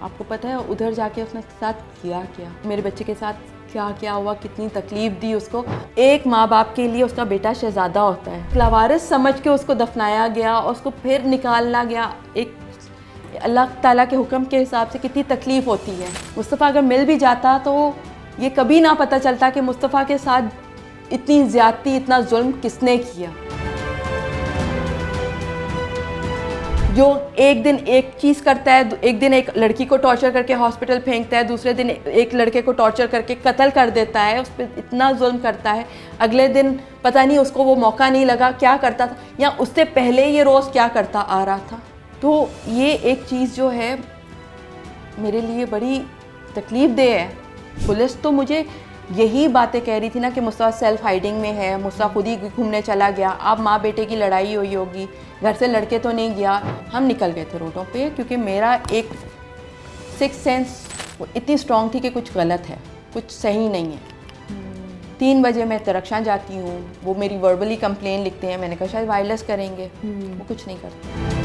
آپ کو پتہ ہے ادھر جا کے اس نے ساتھ کیا کیا، میرے بچے کے ساتھ کیا کیا ہوا، کتنی تکلیف دی اس کو. ایک ماں باپ کے لیے اس کا بیٹا شہزادہ ہوتا ہے، لاوارث سمجھ کے اس کو دفنایا گیا اور اس کو پھر نکالنا گیا. ایک اللہ تعالیٰ کے حکم کے حساب سے کتنی تکلیف ہوتی ہے. مصطفیٰ اگر مل بھی جاتا تو یہ کبھی نہ پتہ چلتا کہ مصطفیٰ کے ساتھ اتنی زیادتی، اتنا ظلم کس نے کیا. جو ایک دن ایک چیز کرتا ہے، ایک دن ایک لڑکی کو ٹارچر کر کے ہاسپٹل پھینکتا ہے، دوسرے دن ایک لڑکے کو ٹارچر کر کے قتل کر دیتا ہے، اس پہ اتنا ظلم کرتا ہے. اگلے دن پتہ نہیں اس کو وہ موقع نہیں لگا کیا کرتا تھا، یا اس سے پہلے یہ روز کیا کرتا آ رہا تھا. تو یہ ایک چیز جو ہے میرے لیے بڑی تکلیف دہ ہے. پولیس تو مجھے یہی باتیں کہہ رہی تھی نا کہ مصطفیٰ سیلف ہائیڈنگ میں ہے، مصطفیٰ خود ہی گھومنے چلا گیا. آپ ماں بیٹے کی لڑائی ہوئی ہوگی، گھر سے لڑکے تو نہیں گیا. ہم نکل گئے تھے روڈوں پہ کیونکہ میرا ایک سکس سینس اتنی اسٹرانگ تھی کہ کچھ غلط ہے، کچھ صحیح نہیں ہے. 3 بجے میں ترکشاں جاتی ہوں، وہ میری وربلی کمپلین لکھتے ہیں. میں نے کہا شاید وائرلیس کریں گے، وہ کچھ نہیں کرتے.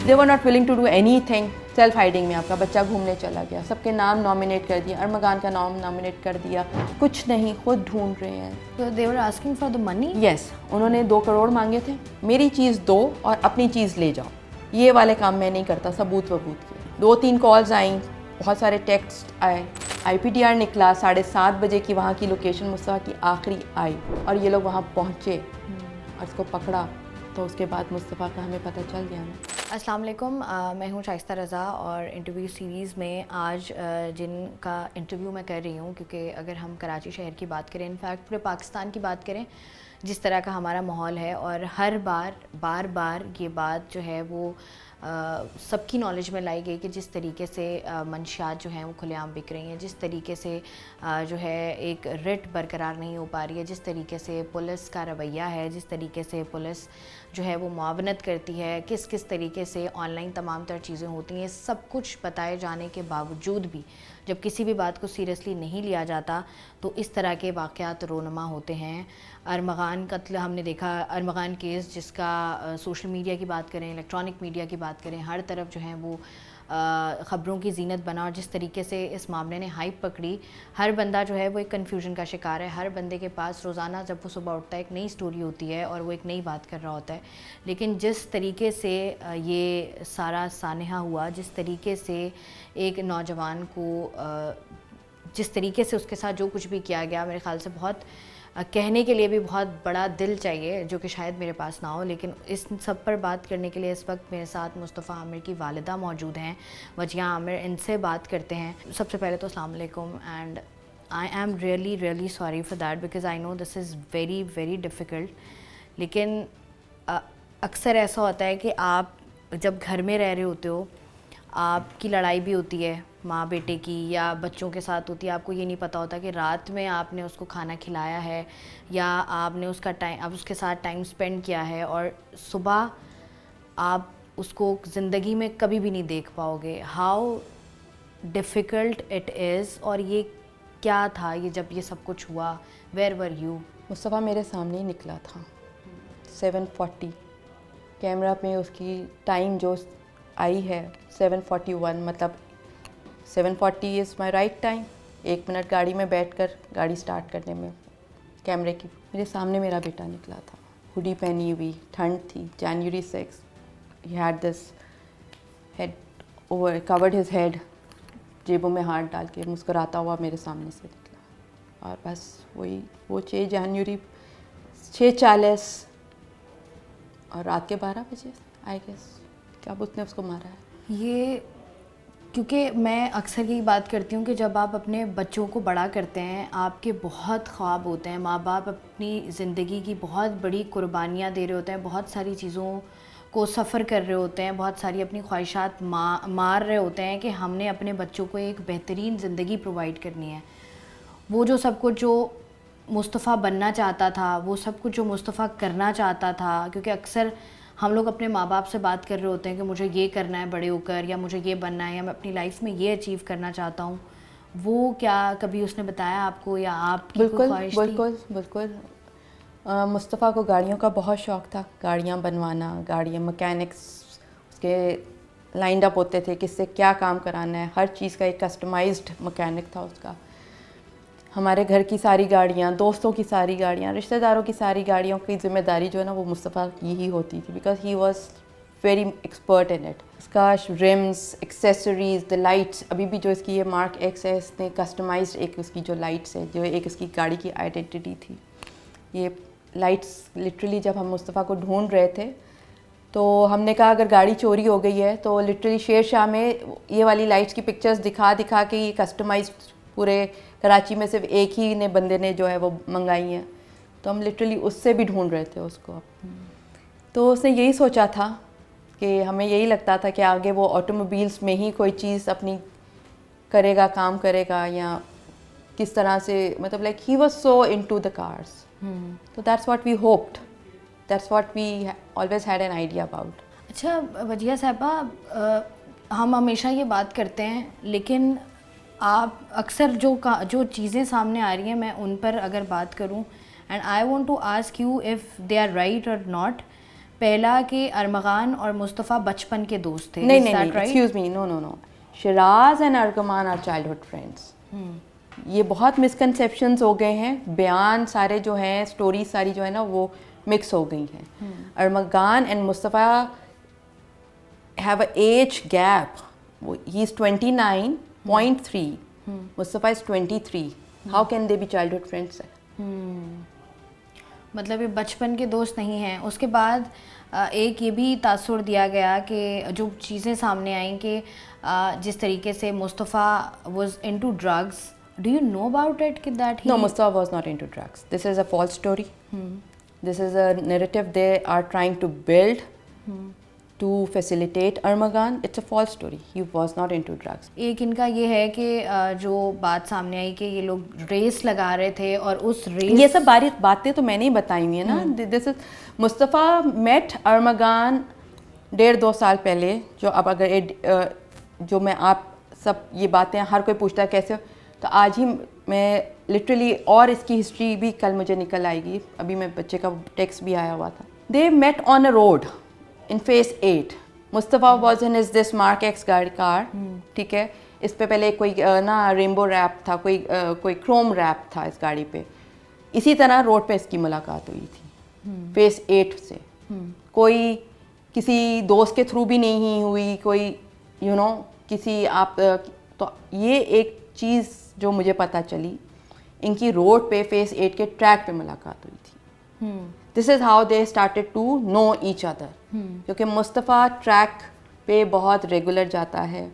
They were not willing to do anything. Self hiding میں آپ کا بچہ گھومنے چلا گیا، سب کے نام نامینیٹ کر دیا، ارمغان کا نام نامینیٹ کر دیا، کچھ نہیں، خود ڈھونڈ رہے ہیں. So they were asking for the money? یس، انہوں نے 2 کروڑ مانگے تھے. میری چیز دو اور اپنی چیز لے جاؤ. یہ والے کام میں نہیں کرتا، ثبوت وبوت کے. 2-3 کالز آئیں، بہت سارے ٹیکسٹ آئے. IPTR نکلا 7:30 بجے کی وہاں کی لوکیشن مصطفیٰ کی آخری آئی اور یہ لوگ وہاں پہنچے اور اس کو پکڑا. تو اس کے بعد مصطفیٰ کا ہمیں پتہ چل گیا نا. السلام علیکم، میں ہوں شائستہ رضا اور انٹرویو سیریز میں آج جن کا انٹرویو میں کر رہی ہوں، کیونکہ اگر ہم کراچی شہر کی بات کریں، انفیکٹ پورے پاکستان کی بات کریں، جس طرح کا ہمارا ماحول ہے اور ہر بار یہ بات جو ہے وہ سب کی نالج میں لائی گئی کہ جس طریقے سے منشیات جو ہیں وہ کھلے عام بک رہی ہیں، جس طریقے سے جو ہے ایک رٹ برقرار نہیں ہو پا رہی ہے، جس طریقے سے پولیس کا رویہ ہے، جس طریقے سے پولیس جو ہے وہ معاونت کرتی ہے، کس طریقے سے آن لائن تمام تر چیزیں ہوتی ہیں. سب کچھ بتائے جانے کے باوجود بھی جب کسی بھی بات کو سیریسلی نہیں لیا جاتا تو اس طرح کے واقعات رونما ہوتے ہیں. ارمغان قتل ہم نے دیکھا، ارمغان کیس جس کا سوشل میڈیا کی بات کریں، الیکٹرانک میڈیا کی بات کریں، ہر طرف جو ہے وہ خبروں کی زینت بنا. اور جس طریقے سے اس معاملے نے ہائپ پکڑی، ہر بندہ جو ہے وہ ایک کنفیوژن کا شکار ہے. ہر بندے کے پاس روزانہ جب وہ صبح اٹھتا ہے ایک نئی سٹوری ہوتی ہے اور وہ ایک نئی بات کر رہا ہوتا ہے. لیکن جس طریقے سے یہ سارا سانحہ ہوا، جس طریقے سے ایک نوجوان کو جس طریقے سے اس کے ساتھ جو کچھ بھی کیا گیا، میرے خیال سے بہت کہنے کے لیے بھی بہت بڑا دل چاہیے جو کہ شاید میرے پاس نہ ہو. لیکن اس سب پر بات کرنے کے لیے اس وقت میرے ساتھ مصطفیٰ عامر کی والدہ موجود ہیں، وجیہ عامر. ان سے بات کرتے ہیں. سب سے پہلے تو السلام علیکم. And I'm really sorry for that because I know this is very difficult. لیکن اکثر ایسا ہوتا ہے کہ آپ جب گھر میں رہ رہے ہوتے ہو، آپ کی لڑائی بھی ہوتی ہے ماں بیٹے کی یا بچوں کے ساتھ ہوتی ہے. آپ کو یہ نہیں پتہ ہوتا کہ رات میں آپ نے اس کو کھانا کھلایا ہے یا آپ نے اس کے ساتھ ٹائم سپینڈ کیا ہے، اور صبح آپ اس کو زندگی میں کبھی بھی نہیں دیکھ پاؤ گے. How difficult it is. اور یہ کیا تھا یہ جب یہ سب کچھ ہوا؟ Where were you? مصطفیٰ میرے سامنے ہی نکلا تھا 7:40. کیمرہ میں اس کی ٹائم جو آئی ہے 7:41، مطلب 7:40 از مائی رائٹ ٹائم. 1 منٹ گاڑی میں بیٹھ کر گاڑی سٹارٹ کرنے میں کیمرے کی میرے سامنے میرا بیٹا نکلا تھا. ہوڈی پہنی ہوئی، ٹھنڈ تھی، January 6. He had this head over, covered his head, جیبوں میں ہاتھ ڈال کے مسکراتا ہوا میرے سامنے سے نکلا. اور بس وہ 6 جنوری 6:40 اور رات کے 12 بجے آئی گیس کیا اس نے اس کو مارا ہے. یہ کیونکہ میں اکثر یہی بات کرتی ہوں کہ جب آپ اپنے بچوں کو بڑا کرتے ہیں، آپ کے بہت خواب ہوتے ہیں. ماں باپ اپنی زندگی کی بہت بڑی قربانیاں دے رہے ہوتے ہیں، بہت ساری چیزوں کو سفر کر رہے ہوتے ہیں، بہت ساری اپنی خواہشات مار رہے ہوتے ہیں کہ ہم نے اپنے بچوں کو ایک بہترین زندگی پرووائڈ کرنی ہے. وہ جو سب کچھ جو مصطفیٰ بننا چاہتا تھا، وہ سب کچھ جو مصطفیٰ کرنا چاہتا تھا، کیونکہ اکثر ہم لوگ اپنے ماں باپ سے بات کر رہے ہوتے ہیں کہ مجھے یہ کرنا ہے بڑے ہو کر، یا مجھے یہ بننا ہے، یا میں اپنی لائف میں یہ اچیو کرنا چاہتا ہوں. وہ کیا کبھی اس نے بتایا آپ کو یا آپ کی کوئی خواہش تھی؟ بالکل. مصطفیٰ کو گاڑیوں کا بہت شوق تھا، گاڑیاں بنوانا، گاڑیاں مکینکس اس کے لائنڈ اپ ہوتے تھے کس سے کیا کام کرانا ہے, ہر چیز کا ایک کسٹمائزڈ مکینک تھا اس کا. ہمارے گھر کی ساری گاڑیاں, دوستوں کی ساری گاڑیاں, رشتہ داروں کی ساری گاڑیوں کی ذمہ داری جو ہے نا وہ مصطفیٰ کی ہی ہوتی تھی, because he was very expert in it. اس کا رمس, ایکسیسریز, دا لائٹس, ابھی بھی جو اس کی یہ مارک ایکس ہے, اس نے کسٹمائزڈ ایک اس کی جو لائٹس ہے, جو ایک اس کی گاڑی کی آئیڈینٹی تھی. یہ لائٹس لٹرلی جب ہم مصطفیٰ کو ڈھونڈ رہے تھے تو ہم نے کہا اگر گاڑی چوری ہو گئی ہے تو لٹرلی شیر شاہ میں یہ والی لائٹس کی پکچرز دکھا کے یہ کسٹمائزڈ پورے کراچی میں صرف ایک ہی نے بندے نے جو ہے وہ منگائی ہیں, تو ہم لٹرلی اس سے بھی ڈھونڈ رہے تھے اس کو. تو اس نے یہی سوچا تھا کہ ہمیں یہی لگتا تھا کہ آگے وہ آٹو موبیلس میں ہی کوئی چیز اپنی کرے گا, کام کرے گا, یا کس طرح سے, مطلب like he was so into the cars. تو that's what we hoped, that's what we always had an idea about. اچھا وجیہہ صاحبہ, ہم ہمیشہ یہ بات کرتے ہیں لیکن آپ اکثر جو چیزیں سامنے آ رہی ہیں میں ان پر اگر بات کروں, and I want to ask you if they are right or not. پہلا کہ ارمغان اور مصطفیٰ بچپن کے دوست تھے. نہیں, excuse me, no, Shiraz and Armaghan are childhood friends. یہ بہت مسکنسیپشنز ہو گئے ہیں, بیان سارے جو ہیں, اسٹوریز ساری جو ہے نا وہ مکس ہو گئی ہیں. Armaghan and Mustafa have a age gap. He is 29.3, Mustafa is 23. How can they be childhood friends? مطلب یہ بچپن کے دوست نہیں ہیں. اس کے بعد ایک یہ بھی تاثر دیا گیا کہ جو چیزیں سامنے آئیں کہ جس طریقے سے Mustafa was into drugs. Do you know about it کہ that No, Mustafa was not into drugs. This is a false story. This is a narrative they are trying to build to facilitate Armagan. It's a false story. He was not into drugs. ایک ان کا یہ ہے کہ جو بات سامنے آئی کہ یہ لوگ ریس لگا رہے تھے اور اس ریس, یہ سب باتیں تو میں نے ہی بتائی ہوئی ہیں نا. This is Mustafa met Armagan 1.5-2 سال پہلے. جو اب اگر جو میں آپ سب یہ باتیں ہر کوئی پوچھتا ہے کیسے, تو آج ہی میں لٹرلی, اور اس کی ہسٹری بھی کل مجھے نکل آئے گی. ابھی میں بچے کا ٹیکسٹ بھی آیا ہوا تھا. They met on a road in phase 8. Mustafa was in is this Mark X car, ٹھیک ہے. اس پہ پہلے کوئی نا ریمبو ریپ تھا, کوئی کروم ریپ تھا اس گاڑی پہ. اسی طرح روڈ پہ اس کی ملاقات ہوئی تھی فیس 8 سے. کوئی کسی دوست کے تھرو بھی نہیں ہوئی, کوئی کسی آپ. تو یہ ایک چیز جو مجھے پتہ چلی, ان کی روڈ پہ فیس 8 کے ٹریک پہ ملاقات ہوئی تھی. This is how they started to know each other. کیونکہ مصطفیٰ ٹریک پہ بہت ریگولر جاتا ہے.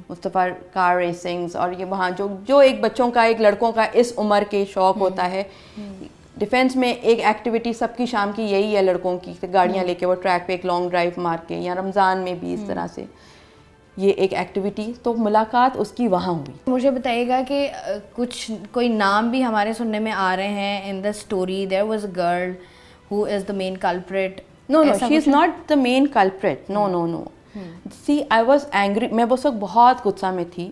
مصطفیٰ کار ریسنگز اور یہ وہاں جو ایک بچوں کا, ایک لڑکوں کا اس عمر کے شوق ہوتا ہے. ڈیفینس میں ایک ایکٹیویٹی سب کی شام کی یہی ہے لڑکوں کی, گاڑیاں لے کے وہ ٹریک پہ ایک لانگ ڈرائیو مار کے, یا رمضان میں بھی اس طرح سے یہ ایک ایکٹیویٹی. تو ملاقات اس کی وہاں ہوئی. مجھے بتائیے گا کہ کوئی نام بھی ہمارے سننے میں آ رہے ہیں in the story. There was a girl who is the main culprit. No, she is not the main culprit. No. See, I was angry. میں اس وقت بہت غصہ میں تھی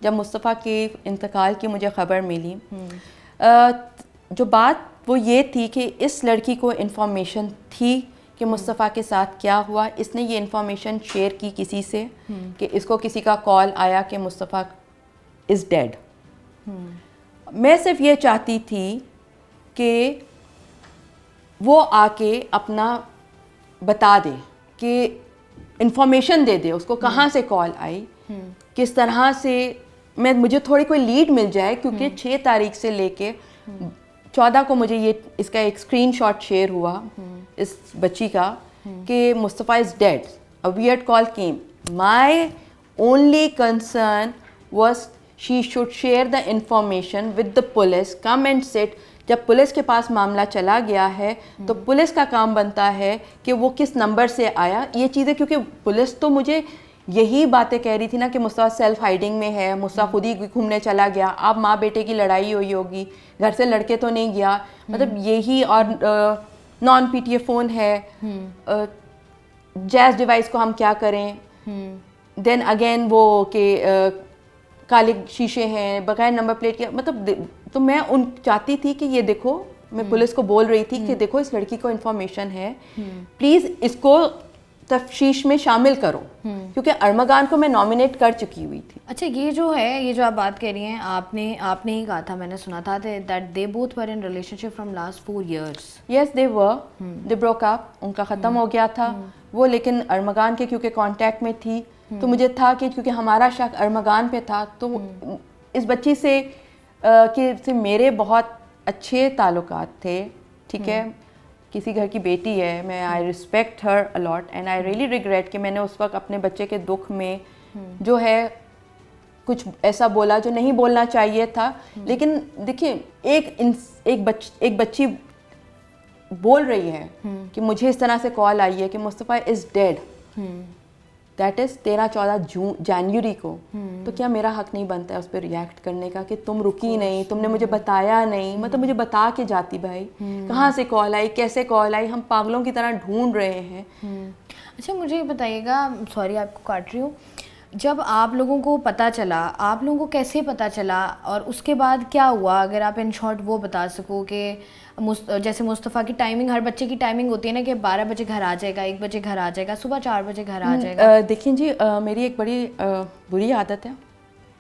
جب مصطفیٰ کے انتقال کی مجھے خبر ملی. جو بات وہ یہ تھی کہ اس لڑکی کو انفارمیشن تھی کہ مصطفیٰ کے ساتھ کیا ہوا. اس نے یہ انفارمیشن شیئر کی کسی سے کہ اس کو کسی کا کال آیا کہ مصطفیٰ از ڈیڈ. میں صرف یہ چاہتی تھی کہ وہ آ کے اپنا بتا دے, کہ انفارمیشن دے دے اس کو کہاں سے کال آئی, کس طرح سے. مجھے تھوڑی کوئی لیڈ مل جائے, کیونکہ 6 تاریخ سے لے کے 14 کو مجھے یہ اس کا ایک اسکرین شاٹ شیئر ہوا اس بچی کا کہ مصطفیٰ از dead. A weird call came. My only concern was she should share the information with the police, come and sit. جب پولیس کے پاس معاملہ چلا گیا ہے تو پولیس کا کام بنتا ہے کہ وہ کس نمبر سے آیا. یہ چیزیں, کیونکہ پولیس تو مجھے یہی باتیں کہہ رہی تھی نا کہ مصطفیٰ سیلف ہائیڈنگ میں ہے, مصطفیٰ خود ہی گھومنے چلا گیا, آپ ماں بیٹے کی لڑائی ہوئی ہوگی, گھر سے لڑکے تو نہیں گیا, مطلب یہی. اور naan P T a phone ہے, جیز ڈیوائس کو ہم کیا کریں. دین اگین وہ کہ کالے شیشے ہیں بغیر نمبر پلیٹ کے, مطلب. تو میں چاہتی تھی کہ یہ دیکھو, میں پولیس کو بول رہی تھی کہ دیکھو اس لڑکی کو انفارمیشن ہے, پلیز اس کو تفتیش میں شامل کرو, کیونکہ ارمغان کو میں نامینیٹ کر چکی ہوئی تھی. اچھا یہ جو ہے, یہ جو آپ بات کہہ رہی ہیں, آپ نے ہی کہا تھا, میں نے سنا تھا that they both were in relationship from last 4 years. Yes they were, they broke up, ان کا ختم ہو گیا تھا وہ, لیکن ارمغان کے کیونکہ کانٹیکٹ میں تھی تو مجھے تھا کہ کیونکہ ہمارا شک ارمغان پہ تھا, تو اس بچی سے میرے بہت اچھے تعلقات تھے, ٹھیک ہے, کسی گھر کی بیٹی ہے, میں I respect Hare allot and I really regret کہ میں نے اس وقت اپنے بچے کے دکھ میں جو ہے کچھ ایسا بولا جو نہیں بولنا چاہیے تھا. لیکن دیکھیں ایک بچی بول رہی ہے کہ مجھے اس طرح سے کال آئی ہے کہ مصطفیٰ از ڈیڈ, دیٹ از 13-14 جنوری کو, تو کیا میرا حق نہیں بنتا ہے اس پہ ریئیکٹ کرنے کا کہ تم رکی نہیں, تم نے مجھے بتایا نہیں, مطلب مجھے بتا کے جاتی بھائی, کہاں سے کال آئی, کیسے کال آئی, ہم پاگلوں کی طرح ڈھونڈ رہے ہیں. اچھا مجھے یہ بتائیے گا, سوری آپ کو کاٹ رہی ہوں, جب آپ لوگوں کو پتہ چلا, آپ لوگوں کو کیسے پتہ چلا اور اس کے بعد کیا ہوا, اگر آپ ان شارٹ وہ بتا سکو کہ جیسے مصطفیٰ کی ٹائمنگ, ہر بچے کی ٹائمنگ ہوتی ہے نا کہ 12 بجے گھر آ جائے گا, 1 بجے گھر آ جائے گا, صبح 4 بجے گھر آ جائے گا. دیکھیں جی, میری ایک بڑی بری عادت ہے,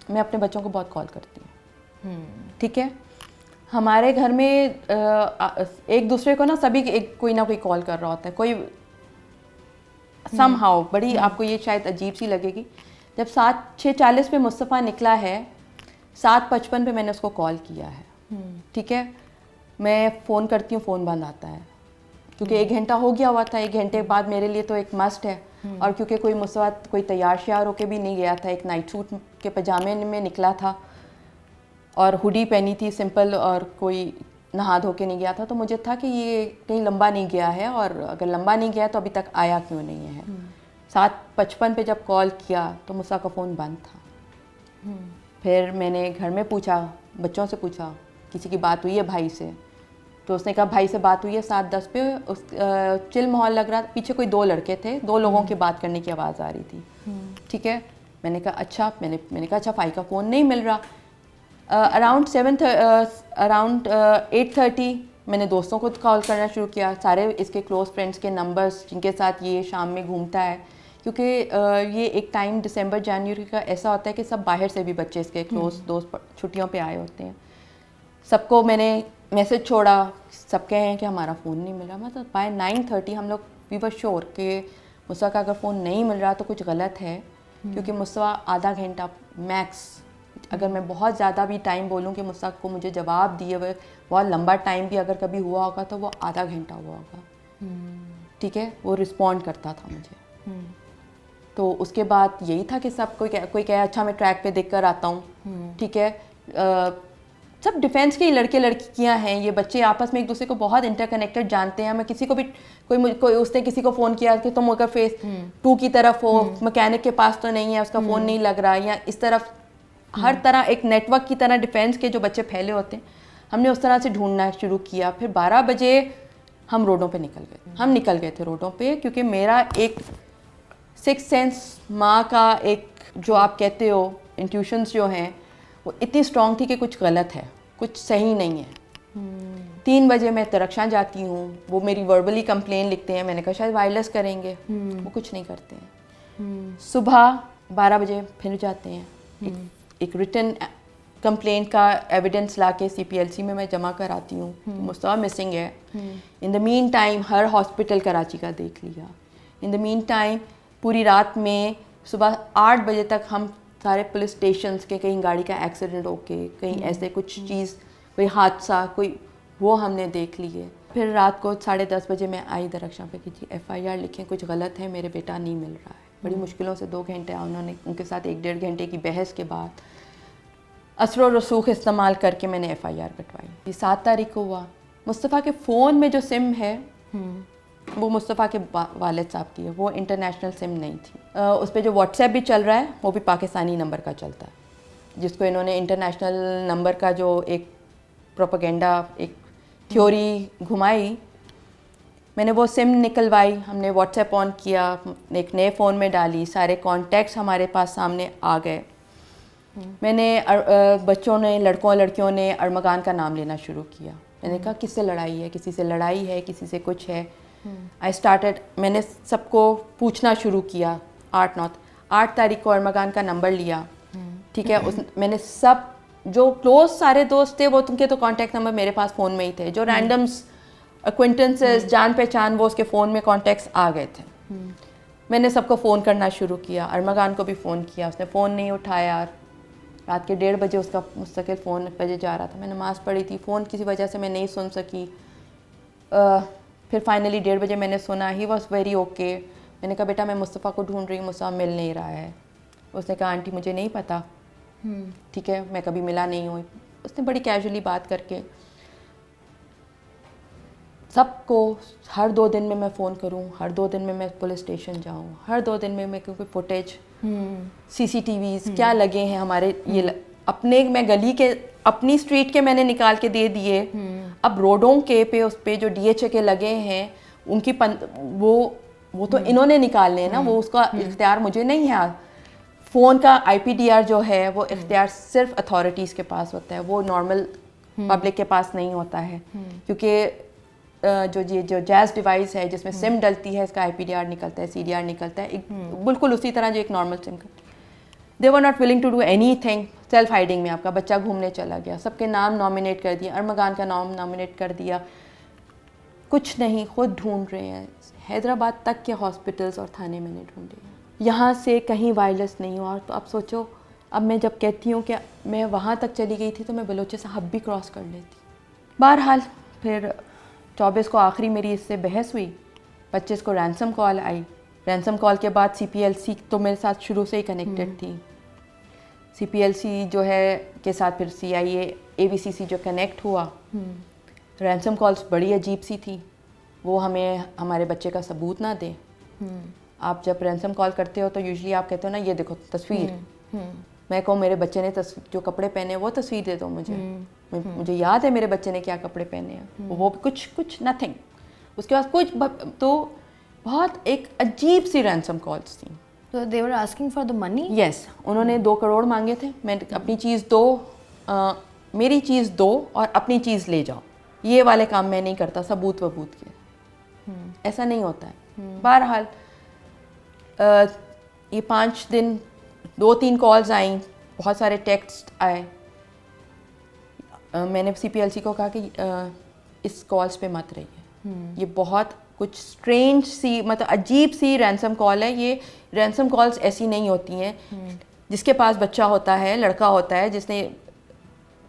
میں اپنے بچوں کو بہت کال کرتی ہوں, ٹھیک ہے. ہمارے گھر میں ایک دوسرے کو نا سبھی کوئی نہ کوئی کال کر رہا ہوتا ہے, کوئی سم ہاؤ, بڑی آپ کو یہ شاید عجیب سی لگے گی. جب 6:40 پہ مصطفیٰ نکلا ہے, 7:55 پہ میں نے اس کو کال کیا ہے, ٹھیک ہے. میں فون کرتی ہوں, فون بند آتا ہے, کیونکہ 1 گھنٹہ ہو گیا ہوا تھا. 1 گھنٹے بعد میرے لیے تو ایک مسٹ ہے, اور کیونکہ کوئی مصطفیٰ کوئی تیار شیار ہو کے بھی نہیں گیا تھا, ایک نائٹ سوٹ کے پجامے میں نکلا تھا اور ہوڈی پہنی تھی سمپل, اور کوئی نہا دھو کے نہیں گیا تھا, تو مجھے تھا کہ یہ کہیں لمبا نہیں گیا ہے, اور اگر لمبا نہیں گیا تو ابھی تک آیا کیوں نہیں ہے. 7:55 پہ جب کال کیا تو مصطفیٰ کا فون بند تھا. پھر میں نے گھر میں پوچھا, بچوں سے پوچھا کسی کی بات ہوئی ہے بھائی سے, تو اس نے کہا بھائی سے بات ہوئی ہے 7:10 پہ. چل ماحول لگ رہا, پیچھے کوئی 2 لڑکے تھے, 2 لوگوں کی بات کرنے کی آواز آ رہی تھی, ٹھیک ہے. میں نے کہا اچھا, میں نے کہا اچھا, بھائی کا فون نہیں مل رہا. اراؤنڈ 8:30 میں نے دوستوں کو کال کرنا شروع کیا, سارے اس کے کلوز فرینڈس کے نمبرز جن کے ساتھ یہ شام میں گھومتا ہے, کیونکہ یہ ایک ٹائم دسمبر جنوری کا ایسا ہوتا ہے کہ سب باہر سے بھی بچے اس کے کلوز دوست چھٹیوں پہ آئے ہوتے ہیں. سب کو میں نے میسج چھوڑا, سب کہیں کہ ہمارا فون نہیں مل رہا. مطلب بائی 9:30 ہم لوگ وی ور شور کہ مصطفیٰ کا اگر فون نہیں مل رہا تو کچھ غلط ہے, کیونکہ مصطفیٰ آدھا گھنٹہ میکس, اگر میں بہت زیادہ بھی ٹائم بولوں کہ مصطفیٰ کو مجھے جواب دیے ہوئے بہت لمبا ٹائم بھی اگر کبھی ہوا ہوگا تو وہ آدھا گھنٹہ ہوا ہوگا, ٹھیک ہے. وہ رسپونڈ کرتا تھا مجھے. تو اس کے بعد یہی تھا کہ سب کوئی کہے اچھا میں ٹریک پہ دیکھ کر آتا ہوں, ٹھیک ہے. سب ڈیفینس کے ہی لڑکے لڑکیاں ہیں, یہ بچے آپس میں ایک دوسرے کو بہت انٹر کنیکٹڈ جانتے ہیں. میں کسی کو بھی کوئی اس نے کسی کو فون کیا کہ تم اگر فیس 2 کی طرف ہو, مکینک کے پاس تو نہیں ہے, اس کا فون نہیں لگ رہا, یا اس طرف ہر طرح ایک نیٹ ورک کی طرح ڈیفینس کے جو بچے پھیلے ہوتے ہیں, ہم نے اس طرح سے ڈھونڈنا شروع کیا. پھر 12 بجے ہم روڈوں پہ نکل گئے تھے روڈوں پہ, کیونکہ میرا ایک 6 سینس ماں کا ایک جو آپ کہتے ہو انٹیوشنس جو ہیں وہ اتنی اسٹرانگ تھی کہ کچھ غلط ہے, کچھ صحیح نہیں ہے. 3 بجے میں ترکشاں جاتی ہوں, وہ میری وربلی کمپلین لکھتے ہیں, میں نے کہا شاید وائرلیس کریں گے, وہ کچھ نہیں کرتے ہیں. صبح 12 بجے پھر جاتے ہیں, ایک ریٹن کمپلینٹ کا ایویڈنس لا کے CPLC میں جمع کراتی ہوں, مصطفیٰ مسنگ ہے. ان دا مین ٹائم ہر ہاسپٹل کراچی کا دیکھ لیا. ان دا مین ٹائم پوری رات میں صبح 8 بجے تک ہم سارے پولیس اسٹیشنس کے, کہیں گاڑی کا ایکسیڈنٹ ہو کے, کہیں ایسے کچھ چیز, کوئی حادثہ, کوئی وہ ہم نے دیکھ لیے. پھر رات کو 10:30 بجے میں آئی درخشاں پہ کہ جی FIR لکھیں, کچھ غلط ہے, میرے بیٹا نہیں مل رہا ہے. بڑی مشکلوں سے 2 گھنٹے انہوں نے ان کے ساتھ 1-1.5 گھنٹے کی بحث کے بعد اثر و رسوخ استعمال کر کے میں نے FIR کٹوائی. یہ 7 تاریخ کو ہوا. مصطفیٰ کے فون میں جو سم ہے وہ مصطفیٰ کے والد صاحب کی ہے, وہ انٹرنیشنل سم نہیں تھی. اس پہ جو واٹس ایپ بھی چل رہا ہے وہ بھی پاکستانی نمبر کا چلتا ہے, جس کو انہوں نے انٹرنیشنل نمبر کا جو ایک پروپیگنڈا, ایک تھیوری گھمائی, میں نے وہ سم نکلوائی. ہم نے واٹس ایپ آن کیا, ایک نئے فون میں ڈالی, سارے کانٹیکٹس ہمارے پاس سامنے آ گئے. میں نے بچوں نے, لڑکوں لڑکیوں نے ارمغان کا نام لینا شروع کیا. میں نے کہا کس سے لڑائی ہے, کسی سے لڑائی ہے, کسی سے کچھ ہے. آئی اسٹارٹیڈ, میں نے سب کو پوچھنا شروع کیا. 8 تاریخ کو ارمغان کا نمبر لیا, ٹھیک ہے. میں نے سب جو کلوز سارے دوست تھے وہ ان کے تو کانٹیکٹ نمبر میرے پاس فون میں ہی تھے. جو رینڈمس اکوینٹنسز جان پہچان وہ اس کے فون میں کانٹیکٹس آ گئے تھے. میں نے سب کو فون کرنا شروع کیا. ارمغان کو بھی فون کیا, اس نے فون نہیں اٹھایا. رات کے 1:30 بجے اس کا مستقل فون بجے جا رہا تھا. میں نماز پڑھی تھی, فون کسی وجہ سے میں نہیں سن سکی. پھر فائنلی 1:30 بجے میں نے سنا. ہی واز ویری اوکے. میں نے کہا بیٹا میں مصطفیٰ کو ڈھونڈ رہی ہوں, مصطفیٰ مل نہیں رہا ہے. اس نے کہا آنٹی مجھے نہیں پتہ, ٹھیک ہے میں کبھی ملا نہیں ہوں. اس نے بڑی کیجولی بات کر کے سب کو ہر 2 دن میں فون کروں, ہر 2 دن میں پولیس اسٹیشن جاؤں, ہر 2 دن میں کوئی فوٹیج CCTVs کیا لگے ہیں ہمارے, یہ اپنے میں گلی کے اپنی اسٹریٹ کے میں نے نکال کے دے دیے. اب روڈوں کے پہ اس پہ جو DHA کے لگے ہیں ان کی وہ تو انہوں نے نکالنے ہیں نا, وہ اس کا اختیار مجھے نہیں ہے. فون کا IPDR جو ہے وہ اختیار صرف اتھارٹیز کے پاس ہوتا ہے, وہ نارمل پبلک کے پاس نہیں ہوتا ہے. کیونکہ جو جیز ڈیوائس ہے جس میں سم ڈلتی ہے اس کا IPDR نکلتا ہے, CDR نکلتا ہے, بالکل اسی طرح جو ایک نارمل سم کا. They were not willing to do اینی تھنگ. سیلف ہائڈنگ میں آپ کا بچہ گھومنے چلا گیا, سب کے نام نامینیٹ کر دیا, ارمغان کا نام نامینیٹ کر دیا, کچھ نہیں, خود ڈھونڈ رہے ہیں. حیدرآباد تک کے ہاسپٹلس اور تھانے میں نے ڈھونڈے ہیں, یہاں سے کہیں وائرلیس نہیں ہوا. تو اب سوچو, اب میں جب کہتی ہوں کہ میں وہاں تک چلی گئی تھی تو میں بلوچستان بھی کراس کر لیتی. بہرحال پھر 24 کو آخری میری اس سے بحث ہوئی. 25 کو رینسم کال آئی. رینسم کال کے بعد CPLC تو میرے ساتھ شروع سے ہی کنیکٹڈ تھی. CPLC جو ہے کے ساتھ پھر CIA AVCC جو کنیکٹ ہوا. رینسم کالس بڑی عجیب سی تھی, وہ ہمیں ہمارے بچے کا ثبوت نہ دیں. آپ جب رینسم کال کرتے ہو تو یوزلی آپ کہتے ہو نا یہ دیکھو تصویر. میں کہوں میرے بچے نے جو کپڑے پہنے وہ تصویر دے دو مجھے. مجھے یاد ہے میرے بچے نے کیا کپڑے پہنے ہیں, وہ کچھ نتھنگ. اس کے بعد کچھ تو بہت ایک عجیب سی رینسم کالس تھیں. So they were asking for the money? Yes, انہوں نے 2 کروڑ مانگے تھے. میں اپنی چیز دو, میری چیز دو اور اپنی چیز لے جاؤ. یہ والے کام میں نہیں کرتا ثبوت وبوت کے, ایسا نہیں ہوتا ہے. بہرحال یہ 5 دن 2-3 کالز آئیں, بہت سارے ٹیکسٹ آئے. میں نے CPLC کو کہا کہ اس کالز پہ مت رہیے, یہ بہت کچھ اسٹرینج سی مطلب عجیب سی رینسم کال ہے. یہ رینسم کالز ایسی نہیں ہوتی ہیں. جس کے پاس بچہ ہوتا ہے, لڑکا ہوتا ہے, جس نے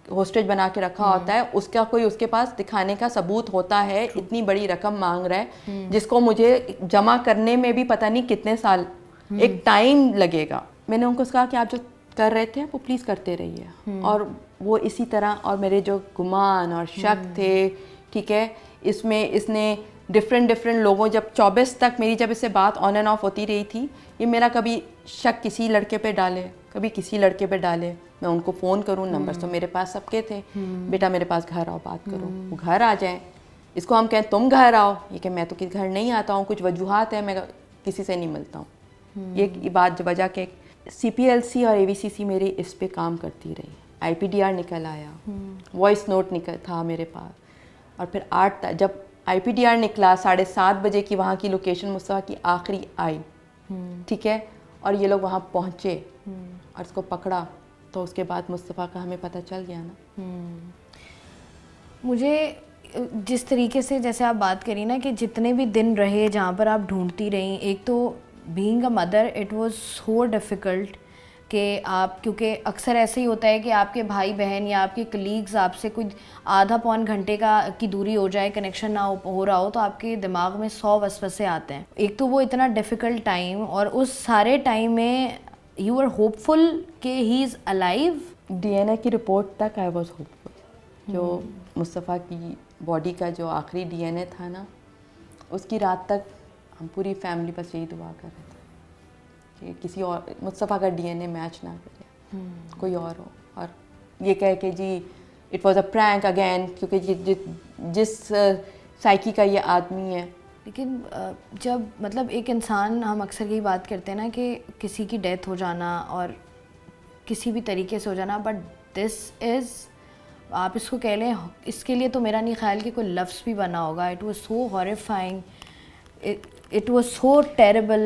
ہوسٹیج بنا کے رکھا ہوتا ہے, اس کا کوئی اس کے پاس دکھانے کا ثبوت ہوتا ہے. اتنی بڑی رقم مانگ رہا ہے جس کو مجھے جمع کرنے میں بھی پتہ نہیں کتنے سال ایک ٹائم لگے گا. میں نے ان کو کہا کہ آپ جو کر رہے تھے وہ پلیز کرتے رہیے. اور وہ اسی طرح, اور میرے جو گمان اور شک تھے, ٹھیک ہے, اس میں اس نے ڈفرینٹ لوگوں, جب 24 تک میری جب اس سے بات آن اینڈ آف ہوتی رہی تھی, یہ میرا کبھی شک کسی لڑکے پہ ڈالے, کبھی کسی لڑکے پہ ڈالے. میں ان کو فون کروں, نمبر تو میرے پاس سب کے تھے, بیٹا میرے پاس گھر آؤ بات کرو. وہ گھر آ جائیں, اس کو ہم کہیں تم گھر آؤ, یہ کہ میں تو کسی گھر نہیں آتا ہوں, کچھ وجوہات ہیں, میں کسی سے نہیں ملتا ہوں. یہ بات وجہ کہ CPLC اور AVCC میرے اس پہ کام کرتی رہی. IPDR نکل آیا, وائس نوٹ تھا میرے پاس. اور پھر 8 جب IPDR نکلا 7:30 بجے کی وہاں کی لوکیشن مصطفیٰ کی آخری آئی, ٹھیک ہے, اور یہ لوگ وہاں پہنچے اور اس کو پکڑا, تو اس کے بعد مصطفیٰ کا ہمیں پتہ چل گیا نا. مجھے جس طریقے سے جیسے آپ بات کری نا کہ جتنے بھی دن رہے جہاں پر آپ ڈھونڈتی رہیں, ایک تو being a mother it was so difficult کہ آپ, کیونکہ اکثر ایسے ہی ہوتا ہے کہ آپ کے بھائی بہن یا آپ کے کلیگز آپ سے کوئی آدھا پون گھنٹے کی دوری ہو جائے, کنیکشن نہ ہو رہا ہو, تو آپ کے دماغ میں 100 وسوسے آتے ہیں. ایک تو وہ اتنا ڈیفیکلٹ ٹائم, اور اس سارے ٹائم میں یو آر ہوپ فل کہ ہی از الائیو. DNA کی رپورٹ تک آئی واز ہوپ فل. جو مصطفیٰ کی باڈی کا جو آخری DNA تھا نا, اس کی رات تک ہم پوری فیملی بس یہی دعا کر رہے تھے کہ کسی اور مصطفیٰ کا DNA میچ نہ کرے, کوئی اور ہو. اور یہ کہے کہ جی it was a prank again, کیونکہ جس سائیکی کا یہ آدمی ہے. لیکن جب مطلب ایک انسان, ہم اکثر یہی بات کرتے ہیں نا کہ کسی کی ڈیتھ ہو جانا اور کسی بھی طریقے سے ہو جانا, بٹ دس از, آپ اس کو کہہ لیں, اس کے لیے تو میرا نہیں خیال کہ کوئی لفظ بھی بنا ہوگا. It was so horrifying it was so terrible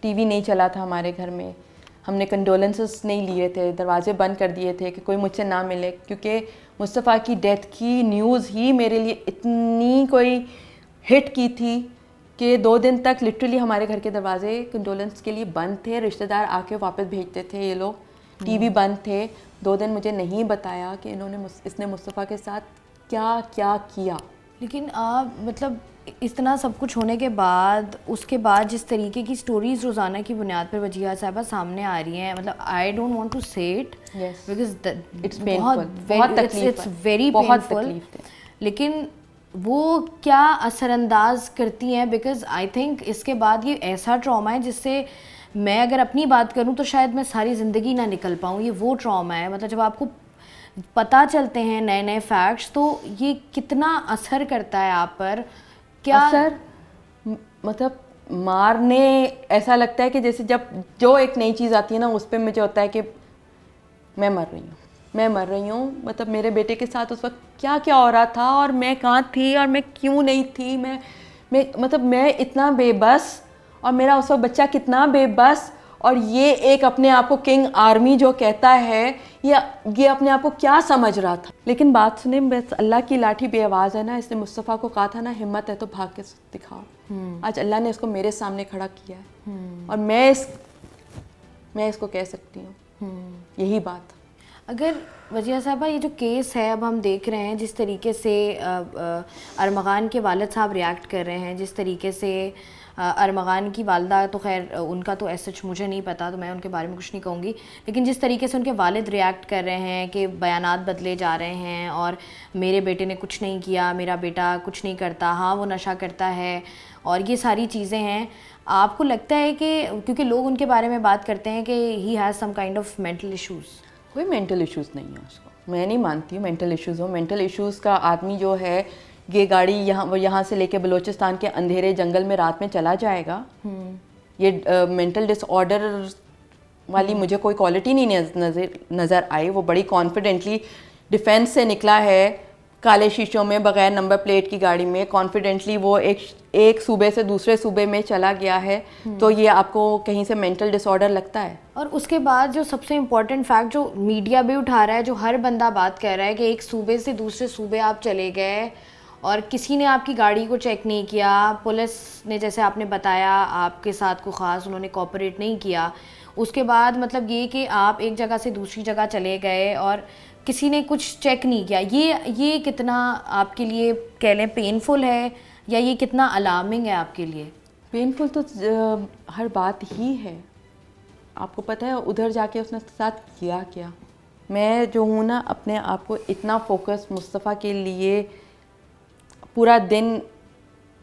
T V نہیں چلا تھا ہمارے گھر میں, ہم نے کنڈولنسز نہیں لیے تھے, دروازے بند کر دیے تھے کہ کوئی مجھ سے نہ ملے, کیونکہ مصطفیٰ کی ڈیتھ کی نیوز ہی میرے لیے اتنی کوئی ہٹ کی تھی کہ 2 دن تک لٹرلی ہمارے گھر کے دروازے کنڈولنس کے لیے بند تھے. رشتہ دار آ کے واپس بھیجتے تھے یہ لوگ, ٹی وی بند تھے. 2 دن مجھے نہیں بتایا کہ اس نے مصطفیٰ کے ساتھ کیا کیا کیا. لیکن آپ مطلب اتنا سب کچھ ہونے کے بعد, اس کے بعد جس طریقے کی سٹوریز روزانہ کی بنیاد پر وجیہہ صاحبہ سامنے آ رہی ہیں, مطلب آئی ڈونٹ وانٹ ٹو سے اٹ بیکاز اٹس پینفل, بہت تکلیف, اٹس ویری پینفل, لیکن وہ کیا اثر انداز کرتی ہیں, بیکاز آئی تھنک اس کے بعد یہ ایسا ٹراما ہے جس سے میں اگر اپنی بات کروں تو شاید میں ساری زندگی نہ نکل پاؤں. یہ وہ ٹراما ہے, مطلب جب آپ کو پتہ چلتے ہیں نئے نئے فیکٹس تو یہ کتنا اثر کرتا ہے آپ پر. کیا اثر مطلب مارنے ایسا لگتا ہے کہ جیسے جب جو ایک نئی چیز آتی ہے نا اس پہ مجھے ہوتا ہے کہ میں مر رہی ہوں. مطلب میرے بیٹے کے ساتھ اس وقت کیا کیا ہو رہا تھا اور میں کہاں تھی اور میں کیوں نہیں تھی. میں اتنا بے بس, اور میرا اس وقت بچہ کتنا بے بس, اور یہ ایک اپنے آپ کو کنگ آرمی جو کہتا ہے یہ اپنے آپ کو کیا سمجھ رہا تھا. لیکن بات سنیں, بس اللہ کی لاٹھی بے آواز ہے نا, اس نے مصطفیٰ کو کہا تھا نا ہمت ہے تو بھاگ کے دکھاؤ. آج اللہ نے اس کو میرے سامنے کھڑا کیا ہے, اور میں اس کو کہہ سکتی ہوں یہی بات. اگر وجیہہ صاحبہ یہ جو کیس ہے اب ہم دیکھ رہے ہیں جس طریقے سے ارمغان کے والد صاحب ریاکٹ کر رہے ہیں, جس طریقے سے ارمغان کی والدہ, تو خیر ان کا تو ایسا مجھے نہیں پتا تو میں ان کے بارے میں کچھ نہیں کہوں گی, لیکن جس طریقے سے ان کے والد ریاکٹ کر رہے ہیں کہ بیانات بدلے جا رہے ہیں اور میرے بیٹے نے کچھ نہیں کیا, میرا بیٹا کچھ نہیں کرتا, ہاں وہ نشہ کرتا ہے, اور یہ ساری چیزیں ہیں, آپ کو لگتا ہے کہ کیونکہ لوگ ان کے بارے میں بات کرتے ہیں کہ he has some kind of mental issues. کوئی مینٹل ایشوز نہیں ہے اس کو, میں نہیں مانتی ہوں مینٹل ایشوز ہو. مینٹل ایشوز کا آدمی جو ہے یہ گاڑی یہاں سے لے کے بلوچستان کے اندھیرے جنگل میں رات میں چلا جائے گا. یہ مینٹل ڈس آرڈر والی مجھے کوئی کوالٹی نہیں نظر آئی. وہ بڑی کانفیڈنٹلی ڈیفینس سے نکلا ہے, کالے شیشوں میں بغیر نمبر پلیٹ کی گاڑی میں, کانفیڈنٹلی وہ ایک صوبے سے دوسرے صوبے میں چلا گیا ہے. تو یہ آپ کو کہیں سے مینٹل ڈس آرڈر لگتا ہے؟ اور اس کے بعد جو سب سے امپورٹنٹ فیکٹ جو میڈیا بھی اٹھا رہا ہے, جو ہر بندہ بات کر رہا ہے کہ ایک صوبے سے دوسرے صوبے آپ چلے گئے اور کسی نے آپ کی گاڑی کو چیک نہیں کیا, پولیس نے جیسے آپ نے بتایا آپ کے ساتھ کو خاص انہوں نے کوآپریٹ نہیں کیا. اس کے بعد مطلب یہ کہ آپ ایک جگہ سے دوسری جگہ چلے گئے اور کسی نے کچھ چیک نہیں کیا, یہ کتنا آپ کے لیے کہہ لیں پینفل ہے, یا یہ کتنا الارمنگ ہے آپ کے لیے؟ پینفل تو ہر بات ہی ہے. آپ کو پتہ ہے ادھر جا کے اس نے ساتھ کیا کیا. میں جو ہوں نا اپنے آپ کو اتنا فوکس مصطفیٰ کے لیے پورا دن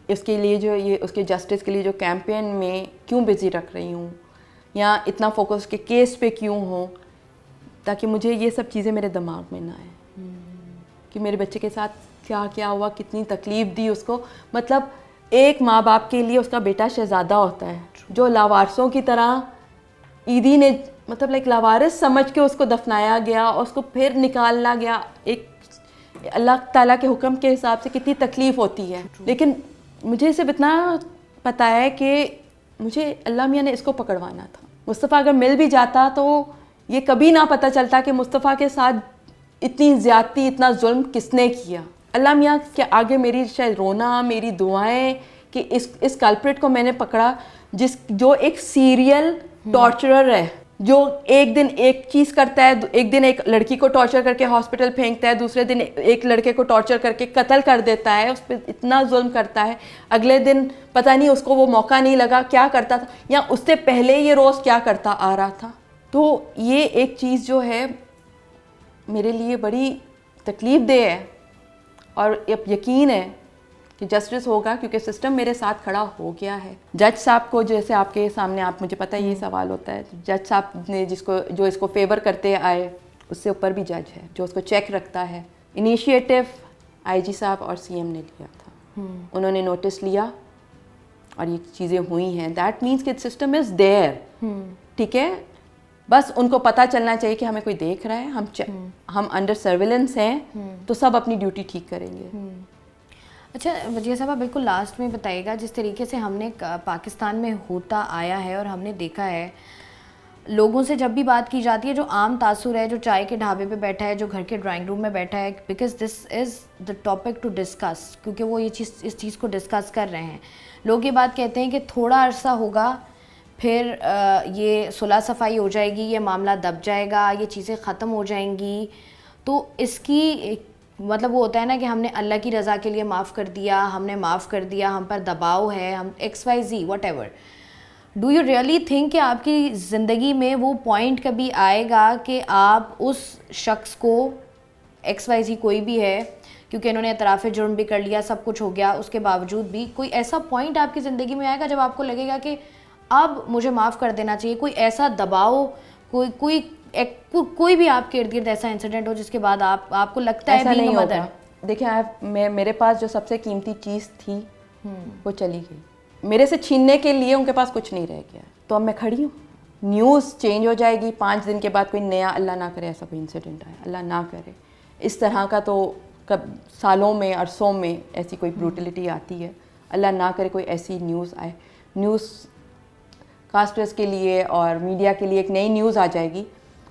اس کے لیے جو یہ اس کے جسٹس کے لیے جو کیمپین میں کیوں بزی رکھ رہی ہوں, یا اتنا فوکس کے کیس پہ کیوں ہوں, تاکہ مجھے یہ سب چیزیں میرے دماغ میں نہ آئیں کہ میرے بچے کے ساتھ کیا کیا ہوا, کتنی تکلیف دی اس کو. مطلب ایک ماں باپ کے لیے اس کا بیٹا شہزادہ ہوتا ہے, جو لاوارسوں کی طرح عیدی نے مطلب لائک لاوارس سمجھ کے اس کو دفنایا گیا اور اس کو پھر نکالا گیا. ایک اللہ تعالیٰ کے حکم کے حساب سے کتنی تکلیف ہوتی ہے. لیکن مجھے صرف اتنا پتہ ہے کہ مجھے اللہ میاں نے اس کو پکڑوانا تھا. مصطفیٰ اگر مل بھی جاتا تو یہ کبھی نہ پتہ چلتا کہ مصطفیٰ کے ساتھ اتنی زیادتی, اتنا ظلم کس نے کیا. اللہ میاں کے آگے میری شاید رونا, میری دعائیں کہ اس کلپریٹ کو میں نے پکڑا, جو ایک سیریل ٹارچرر ہے, جو ایک دن ایک چیز کرتا ہے, ایک دن ایک لڑکی کو ٹارچر کر کے ہاسپٹل پھینکتا ہے, دوسرے دن ایک لڑکے کو ٹارچر کر کے قتل کر دیتا ہے, اس پہ اتنا ظلم کرتا ہے, اگلے دن پتہ نہیں اس کو وہ موقع نہیں لگا کیا کرتا تھا, یا اس سے پہلے یہ روز کیا کرتا آ رہا تھا. تو یہ ایک چیز جو ہے میرے لیے بڑی تکلیف دہ ہے, اور یقین ہے کہ جسٹس ہوگا کیونکہ سسٹم میرے ساتھ کھڑا ہو گیا ہے. جج صاحب کو جیسے آپ کے سامنے آپ مجھے پتہ ہے یہ سوال ہوتا ہے, جج صاحب نے جو اس کو فیور کرتے آئے, اس سے اوپر بھی جج ہے جو اس کو چیک رکھتا ہے. انیشیٹو آئی جی صاحب اور سی ایم نے لیا تھا, انہوں نے نوٹس لیا اور یہ چیزیں ہوئی ہیں. دیٹ مینس کہ سسٹم از دیئر, ٹھیک ہے. بس ان کو پتہ چلنا چاہیے کہ ہمیں کوئی دیکھ رہا ہے, ہم انڈر سرویلنس ہیں, تو سب اپنی ڈیوٹی ٹھیک کریں گے. اچھا وجیہ صاحبہ بالکل لاسٹ میں بتائیے گا, جس طریقے سے ہم نے پاکستان میں ہوتا آیا ہے اور ہم نے دیکھا ہے لوگوں سے جب بھی بات کی جاتی ہے, جو عام تاثر ہے جو چائے کے ڈھابے پہ بیٹھا ہے, جو گھر کے ڈرائنگ روم میں بیٹھا ہے, because this is the topic to discuss, کیونکہ وہ اس چیز کو ڈسکس کر رہے ہیں. لوگ یہ بات کہتے ہیں کہ تھوڑا عرصہ ہوگا پھر یہ صلح صفائی ہو جائے گی, یہ معاملہ دب جائے گا, یہ چیزیں ختم ہو جائیں گی. تو اس کی مطلب وہ ہوتا ہے نا کہ ہم نے اللہ کی رضا کے لیے معاف کر دیا, ہم نے معاف کر دیا, ہم پر دباؤ ہے, ہم XYZ what ever. Do you really think کہ آپ کی زندگی میں وہ پوائنٹ کبھی آئے گا کہ آپ اس شخص کو XYZ کوئی بھی ہے, کیونکہ انہوں نے اعتراف جرم بھی کر لیا, سب کچھ ہو گیا, اس کے باوجود بھی کوئی ایسا پوائنٹ آپ کی زندگی میں آئے گا جب آپ کو لگے گا کہ اب مجھے معاف کر دینا چاہیے, کوئی ایسا دباؤ, کوئی بھی آپ کے ارد گرد ایسا انسیڈنٹ ہو جس کے بعد آپ کو لگتا ہے ایسا نہیں مدر؟ ہوگا. دیکھیں میرے پاس جو سب سے قیمتی چیز تھی وہ چلی گئی, میرے سے چھیننے کے لیے ان کے پاس کچھ نہیں رہ گیا. تو اب میں کھڑی ہوں, نیوز چینج ہو جائے گی, 5 دن کے بعد کوئی نیا, اللہ نہ کرے ایسا کوئی انسیڈنٹ آئے, اللہ نہ کرے اس طرح کا, تو سالوں میں عرصوں میں ایسی کوئی بروٹیلٹی آتی ہے, اللہ نہ کرے کوئی ایسی نیوز آئے. نیوز کاسٹرز کے لیے اور میڈیا کے لیے ایک نئی نیوز آ جائے گی.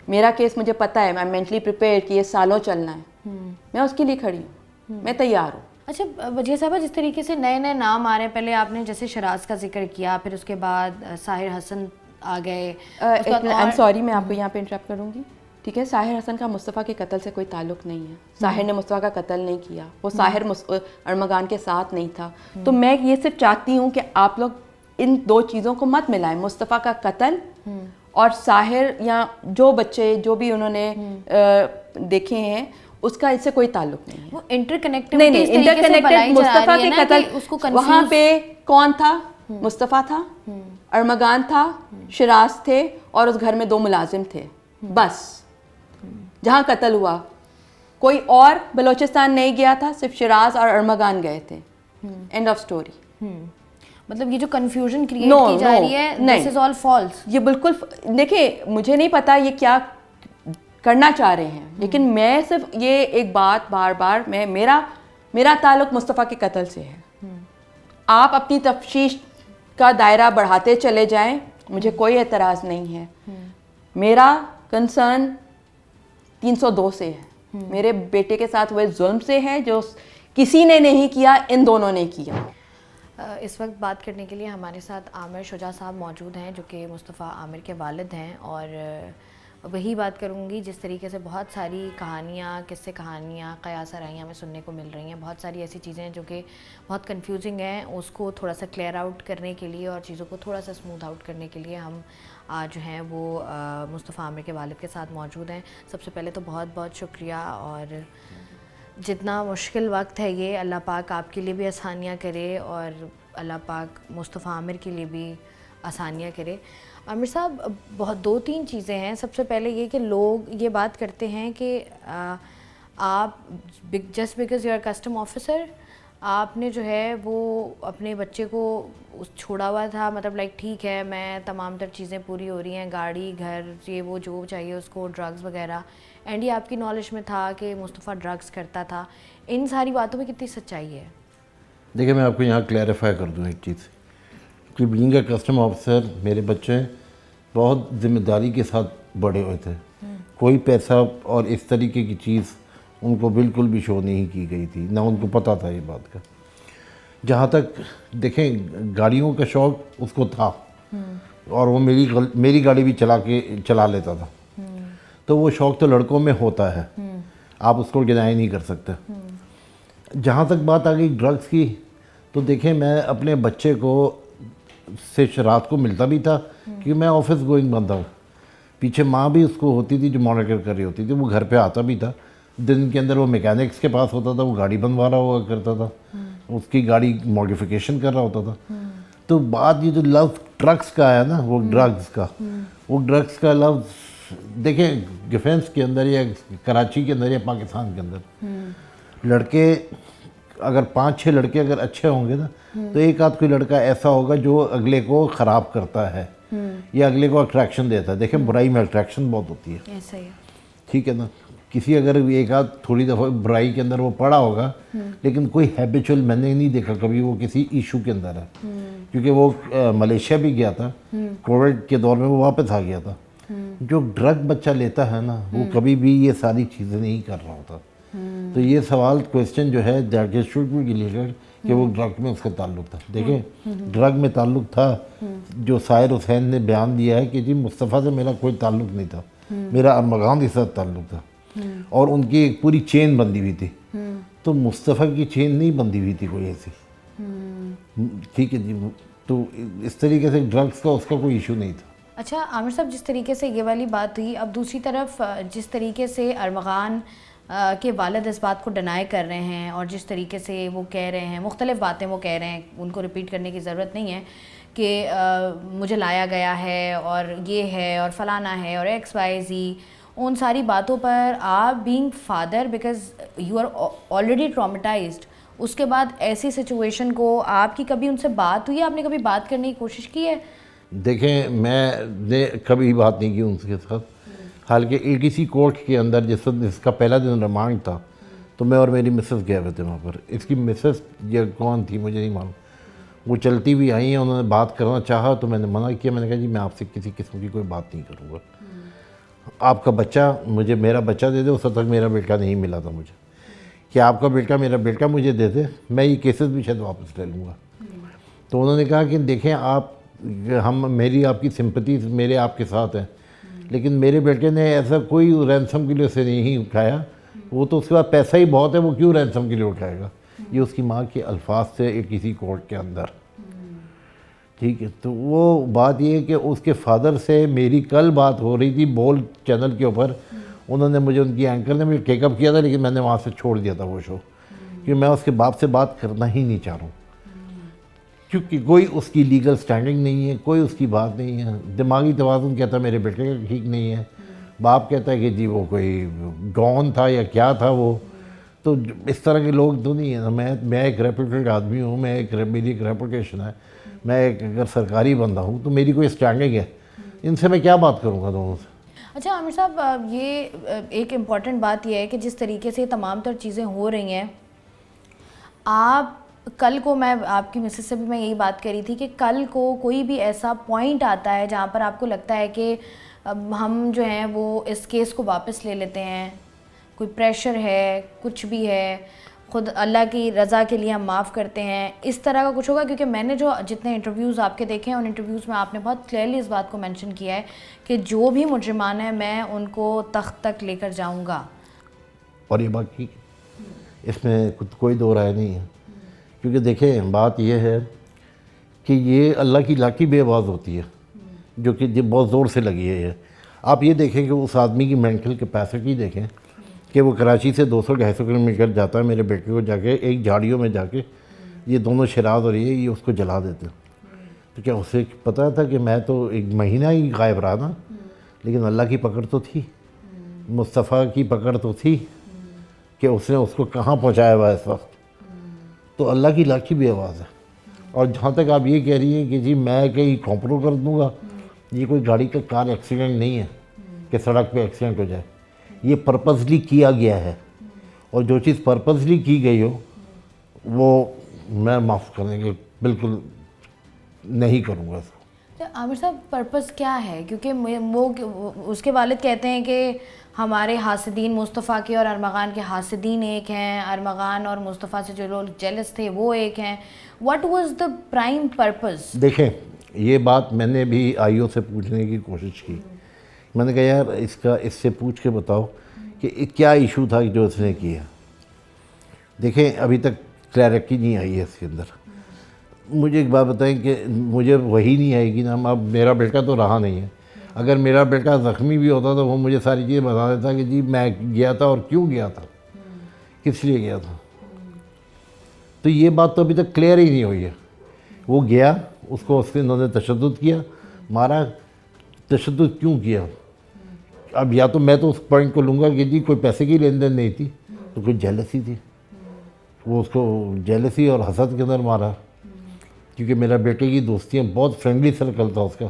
میرا کیس مجھے پتہ ہے, میں مینٹلی پریپیئرڈ کہ یہ سالوں چلنا ہے, میں اس کے لیے کھڑی ہوں, میں تیار ہوں. اچھا وجیہ صاحبہ, جس طریقے سے نئے نئے نام آ رہے ہیں, پہلے آپ نے جیسے شراز کا ذکر کیا, پھر اس کے بعد ساحر حسن آ گئے. سوری میں آپ کو یہاں پہ انٹرپٹ کروں گی, ٹھیک ہے. ساحر حسن کا مصطفیٰ کے قتل سے کوئی تعلق نہیں ہے, ساحر نے مصطفیٰ کا قتل نہیں کیا, وہ ساحر ارمغان کے ساتھ نہیں تھا. تو میں یہ صرف چاہتی ہوں کہ آپ لوگ ان 2 چیزوں کو مت ملائیں, مصطفیٰ کا قتل اور ساحر یا جو بچے جو بھی انہوں نے دیکھے ہیں اس کا اس سے کوئی تعلق نہیں ہے. وہ انٹر کنیکٹڈ مصطفیٰ کے قتل, وہاں پہ کون تھا؟ مصطفیٰ تھا, ارمغان تھا, شراز تھے, اور اس گھر میں 2 ملازم تھے بس. جہاں قتل ہوا کوئی اور بلوچستان نہیں گیا تھا, صرف شراز اور ارمغان گئے تھے. And of story. مطلب یہ جو کنفیوژن کریٹ کی جا رہی ہے, دس از آل فالس. یہ بالکل, دیکھیں مجھے نہیں پتا یہ کیا کرنا چاہ رہے ہیں, لیکن میں صرف یہ ایک بات بار بار, میرا تعلق مصطفیٰ کے قتل سے ہے. آپ اپنی تفتیش کا دائرہ بڑھاتے چلے جائیں, مجھے کوئی اعتراض نہیں ہے. میرا کنسرن 302 سے ہے, میرے بیٹے کے ساتھ ہوئے ظلم سے ہے جو کسی نے نہیں کیا, ان دونوں نے کیا. اس وقت بات کرنے کے لیے ہمارے ساتھ عامر شجاع صاحب موجود ہیں, جو کہ مصطفیٰ عامر کے والد ہیں, اور وہی بات کروں گی جس طریقے سے بہت ساری کہانیاں, قصے کہانیاں, قیاس آرائیاں ہمیں سننے کو مل رہی ہیں. بہت ساری ایسی چیزیں ہیں جو کہ بہت کنفیوزنگ ہیں, اس کو تھوڑا سا کلیئر آؤٹ کرنے کے لیے اور چیزوں کو تھوڑا سا اسموتھ آؤٹ کرنے کے لیے ہم آج جو ہیں وہ مصطفیٰ عامر کے والد کے ساتھ موجود ہیں. سب سے پہلے تو بہت بہت شکریہ, اور جتنا مشکل وقت ہے یہ, اللہ پاک آپ کے لیے بھی آسانیاں کرے اور اللہ پاک مصطفیٰ عامر کے لیے بھی آسانیاں کرے. عامر صاحب, بہت 2-3 چیزیں ہیں. سب سے پہلے یہ کہ لوگ یہ بات کرتے ہیں کہ آپ just because you are custom officer, آپ نے جو ہے وہ اپنے بچے کو چھوڑا ہوا تھا, مطلب لائک ٹھیک ہے میں تمام تر چیزیں پوری ہو رہی ہیں, گاڑی, گھر, یہ وہ جو چاہیے اس کو, ڈرگز وغیرہ, اینڈ یہ آپ کی نالج میں تھا کہ مصطفیٰ ڈرگز کرتا تھا. ان ساری باتوں میں کتنی سچائی ہے؟ دیکھیں میں آپ کو یہاں کلیریفائی کر دوں ایک چیز, کہ بینگ اے کسٹم آفیسر میرے بچے بہت ذمہ داری کے ساتھ بڑے ہوئے تھے. کوئی پیسہ اور اس طریقے کی چیز ان کو بالکل بھی شو نہیں کی گئی تھی, نہ ان کو پتہ تھا یہ بات کا. جہاں تک دیکھیں گاڑیوں کا شوق اس کو تھا, اور وہ میری گاڑی بھی چلا لیتا تھا, تو وہ شوق تو لڑکوں میں ہوتا ہے, آپ اس کو ڈینائی نہیں کر سکتے. جہاں تک بات آ گئی ڈرگس کی, تو دیکھیں میں اپنے بچے کو سے رات کو ملتا بھی تھا, کیونکہ میں آفس گوئنگ بنتا ہوں. پیچھے ماں بھی اس کو ہوتی تھی جو مانیٹر کر رہی ہوتی تھی, وہ گھر پہ آتا بھی تھا. دن کے اندر وہ میکینکس کے پاس ہوتا تھا, وہ گاڑی بنوا رہا ہوا کرتا تھا, اس کی گاڑی ماڈیفیکیشن کر رہا ہوتا تھا. تو بات یہ جو لفظ ڈرگس کا آیا نا, وہ ڈرگس کا لفظ دیکھیں ڈیفینس کے اندر یا کراچی کے اندر یا پاکستان کے اندر لڑکے اگر 5-6 لڑکے اگر اچھے ہوں گے نا, تو ایک آدھ کوئی لڑکا ایسا ہوگا جو اگلے کو خراب کرتا ہے, یہ اگلے کو اٹریکشن دیتا ہے. دیکھیں برائی میں اٹریکشن بہت ہوتی ہے, ایسا ہی ہے. ٹھیک ہے نا. کسی اگر ایک آدھ تھوڑی دفعہ برائی کے اندر وہ پڑا ہوگا, لیکن کوئی ہیبیچول میں نے نہیں دیکھا کبھی وہ کسی ایشو کے اندر ہے. کیونکہ وہ ملیشیا بھی گیا تھا کووڈ کے دور میں, وہ واپس آ گیا تھا. جو ڈرگ بچہ لیتا ہے نا وہ کبھی بھی یہ ساری چیزیں نہیں کر رہا ہوتا. تو یہ سوال کویسچن جو ہے دیٹ شوڈ بی ریلیٹڈ کہ وہ ڈرگ میں اس کا تعلق تھا. دیکھیں ڈرگ میں تعلق تھا, جو سائر حسین نے بیان دیا ہے کہ جی مصطفیٰ سے میرا کوئی تعلق نہیں تھا, میرا ارمغان کے ساتھ تعلق تھا, اور ان کی ایک پوری چین بندی ہوئی تھی. تو مصطفیٰ کی چین نہیں بندی ہوئی تھی کوئی ایسی. ٹھیک ہے جی. تو اس طریقے سے ڈرگس کا اس کا کوئی ایشو نہیں تھا. اچھا عامر صاحب, جس طریقے سے یہ والی بات ہوئی, اب دوسری طرف جس طریقے سے ارمغان کے والد اس بات کو ڈینائی کر رہے ہیں, اور جس طریقے سے وہ کہہ رہے ہیں, مختلف باتیں وہ کہہ رہے ہیں, ان کو ریپیٹ کرنے کی ضرورت نہیں ہے کہ مجھے لایا گیا ہے اور یہ ہے اور فلانا ہے اور ایکس وائی زی, ان ساری باتوں پر آپ being father, because you are already traumatized, اس کے بعد ایسی سچویشن کو آپ کی کبھی ان سے بات ہوئی ہے, آپ نے کبھی بات کرنے کی کوشش کی ہے؟ دیکھیں میں نے کبھی بات نہیں کی ان کے ساتھ. حالانکہ ATC کورٹ کے اندر جس کا پہلا دن ریمانڈ تھا تو میں اور میری مسز گئے ہوئے تھے وہاں پر. اس کی مسز یہ کون تھی مجھے نہیں معلوم, وہ چلتی بھی آئی ہیں. انہوں نے بات کرنا چاہا تو میں نے منع کیا. میں نے کہا جی میں آپ سے کسی قسم کی کوئی بات نہیں کروں گا. آپ کا بچہ مجھے میرا بچہ دے دے, اس وقت تک میرا بیٹا نہیں ملا تھا مجھے, کہ آپ کا بیٹا میرا بیٹا مجھے دے دے, میں یہ کیسز بھی شاید واپس لے لوں گا. تو انہوں نے کہا کہ دیکھیں آپ, میری آپ کی سمپتیز میرے آپ کے ساتھ ہیں, لیکن میرے بیٹے نے ایسا کوئی رینسم کے لیے اسے نہیں اٹھایا. وہ تو اس کے بعد پیسہ ہی بہت ہے, وہ کیوں رینسم کے لیے اٹھائے گا. یہ اس کی ماں کے الفاظ سے کسی کورٹ کے اندر. ٹھیک ہے. تو وہ بات یہ ہے کہ اس کے فادر سے میری کل بات ہو رہی تھی بول چینل کے اوپر. انہوں نے مجھے, ان کی اینکر نے مجھے ٹیک اپ کیا تھا, لیکن میں نے وہاں سے چھوڑ دیا تھا وہ شو, کیونکہ میں اس کے باپ سے بات کرنا ہی نہیں چاہ رہا ہوں. کیونکہ کوئی اس کی لیگل سٹینڈنگ نہیں ہے, کوئی اس کی بات نہیں ہے. دماغی توازن کہتا ہے میرے بیٹے کا ٹھیک نہیں ہے, باپ کہتا ہے کہ جی وہ کوئی گون تھا یا کیا تھا وہ. تو اس طرح کے لوگ تو نہیں ہیں. میں ایک ریپوٹیڈ آدمی ہوں, میری ایک ریپوٹیشن ہے, میں ایک اگر سرکاری بندہ ہوں تو میری کوئی اسٹینڈنگ ہے. ان سے میں کیا بات کروں گا دونوں سے. اچھا عامر صاحب, یہ ایک امپورٹنٹ بات یہ ہے کہ جس طریقے سے تمام تر چیزیں ہو رہی ہیں, آپ کل کو, میں آپ کی مسز سے بھی میں یہی بات کری تھی کہ کل کو کوئی بھی ایسا پوائنٹ آتا ہے جہاں پر آپ کو لگتا ہے کہ ہم جو ہیں وہ اس کیس کو واپس لے لیتے ہیں, کوئی پریشر ہے, کچھ بھی ہے, خود اللہ کی رضا کے لیے ہم معاف کرتے ہیں, اس طرح کا کچھ ہوگا؟ کیونکہ میں نے جو جتنے انٹرویوز آپ کے دیکھے ہیں, ان انٹرویوز میں آپ نے بہت کلیئرلی اس بات کو مینشن کیا ہے کہ جو بھی مجرمان ہیں میں ان کو تخت تک لے کر جاؤں گا. اور یہ بات ٹھیک ہے, اس میں کوئی دو رائے نہیں ہے. کیونکہ دیکھیں بات یہ ہے کہ یہ اللہ کی لاٹھی بے آواز ہوتی ہے, جو کہ بہت زور سے لگی ہے. یہ آپ یہ دیکھیں کہ اس آدمی کی مینٹل کیپیسٹی دیکھیں کہ وہ کراچی سے 200-250 کلومیٹر جاتا ہے میرے بیٹے کو جا کے ایک جھاڑیوں میں جا کے, یہ دونوں شراز اور یہ اس کو جلا دیتے ہیں. تو کیا اسے پتہ تھا کہ میں تو ایک مہینہ ہی غائب رہا نا, لیکن اللہ کی پکڑ تو تھی, مصطفیٰ کی پکڑ تو تھی کہ اس نے اس کو کہاں پہنچایا ہوا اس وقت. تو اللہ کی لاٹھی بھی آواز ہے. اور جہاں تک آپ یہ کہہ رہی ہیں کہ جی میں کہیں کمپرو کر دوں گا, یہ کوئی گاڑی کا کار ایکسیڈنٹ نہیں ہے کہ سڑک پہ ایکسیڈنٹ ہو جائے. یہ پرپزلی کیا گیا ہے, اور جو چیز پرپزلی کی گئی ہو وہ میں معاف کرنے کے بالکل نہیں کروں گا اس کو. عامر صاحب پرپس کیا ہے؟ کیونکہ وہ اس کے والد کہتے ہیں کہ ہمارے حاسدین مصطفیٰ کے اور ارمغان کے حاسدین ایک ہیں, ارمغان اور مصطفیٰ سے جو لوگ جیلس تھے وہ ایک ہیں. What was the prime purpose? دیکھیں یہ بات میں نے بھی آئیو سے پوچھنے کی کوشش کی. میں نے کہا یار اس سے پوچھ کے بتاؤ کہ کیا ایشو تھا جو اس نے کیا. دیکھیں ابھی تک کلیئرٹی نہیں آئی ہے اس کے اندر. مجھے ایک بات بتائیں کہ مجھے وہی نہیں آئے گی نا, اب میرا بیٹا تو رہا نہیں ہے. اگر میرا بیٹا زخمی بھی ہوتا تو وہ مجھے ساری چیزیں بتا دیتا کہ جی میں گیا تھا اور کیوں گیا تھا, کس لیے گیا تھا. تو یہ بات تو ابھی تک کلیئر ہی نہیں ہوئی ہے. وہ گیا, اس کو انہوں نے تشدد کیا, مارا. تشدد کیوں کیا؟ اب یا تو میں تو اس پوائنٹ کو لوں گا کہ جی کوئی پیسے کی لین دین نہیں تھی, تو کوئی جیلسی تھی. وہ اس کو جیلسی اور حسد کے اندر مارا, کیونکہ میرا بیٹے کی دوستیاں بہت فرینڈلی سرکل تھا اس کا.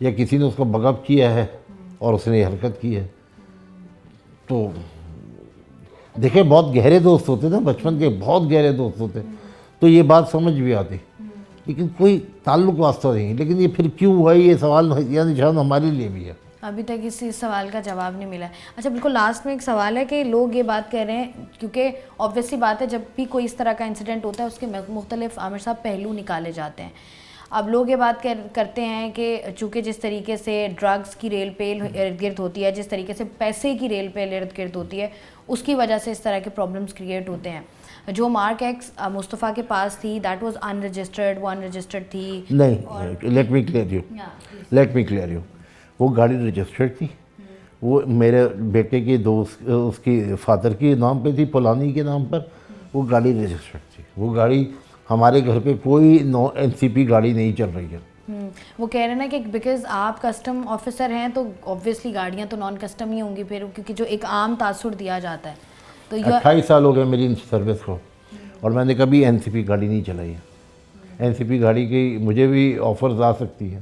یا کسی نے اس کو بغب کیا ہے اور اس نے یہ حرکت کی ہے. تو دیکھیں بہت گہرے دوست ہوتے نا بچپن کے, بہت گہرے دوست ہوتے, تو یہ بات سمجھ بھی آتی, لیکن کوئی تعلق واسطہ نہیں. لیکن یہ پھر کیوں ہوا یہ سوال یا نشان ہمارے لیے بھی ہے. ابھی تک اس سوال کا جواب نہیں ملا ہے. اچھا بالکل لاسٹ میں ایک سوال ہے کہ لوگ یہ بات کہہ رہے ہیں, کیونکہ آبویسلی بات ہے جب بھی کوئی اس طرح کا انسیڈنٹ ہوتا ہے اس کے مختلف عامر صاحب پہلو نکالے جاتے ہیں. اب لوگ یہ بات کرتے ہیں کہ چونکہ جس طریقے سے ڈرگس کی ریل پیل ارد گرد ہوتی ہے, جس طریقے سے پیسے کی ریل پیل ارد گرد ہوتی ہے, اس کی وجہ سے اس طرح کے پرابلمس کریٹ ہوتے ہیں. جو مارک ایکس مصطفیٰ کے پاس تھی دیٹ واز ان رجسٹرڈ, وہ ان رجسٹرڈ تھی. نہیں, لیٹ می کلیئر یو, وہ گاڑی رجسٹرڈ تھی. وہ میرے بیٹے کے دوست اس کی فادر کے نام پہ تھی, پولانی کے نام پر. وہ گاڑی رجسٹرڈ تھی. وہ گاڑی ہمارے گھر پہ کوئی NCP گاڑی نہیں چل رہی ہے. وہ کہہ رہے ہیں نا کہ بیکاز آپ کسٹم آفیسر ہیں تو آبویسلی گاڑیاں تو نان کسٹم ہی ہوں گی پھر, کیونکہ جو ایک عام تاثر دیا جاتا ہے. تو 28 سال ہو گئے میری سروس کو اور میں نے کبھی NCP گاڑی نہیں چلائی ہے. NCP گاڑی کی مجھے بھی آفرز آ سکتی ہیں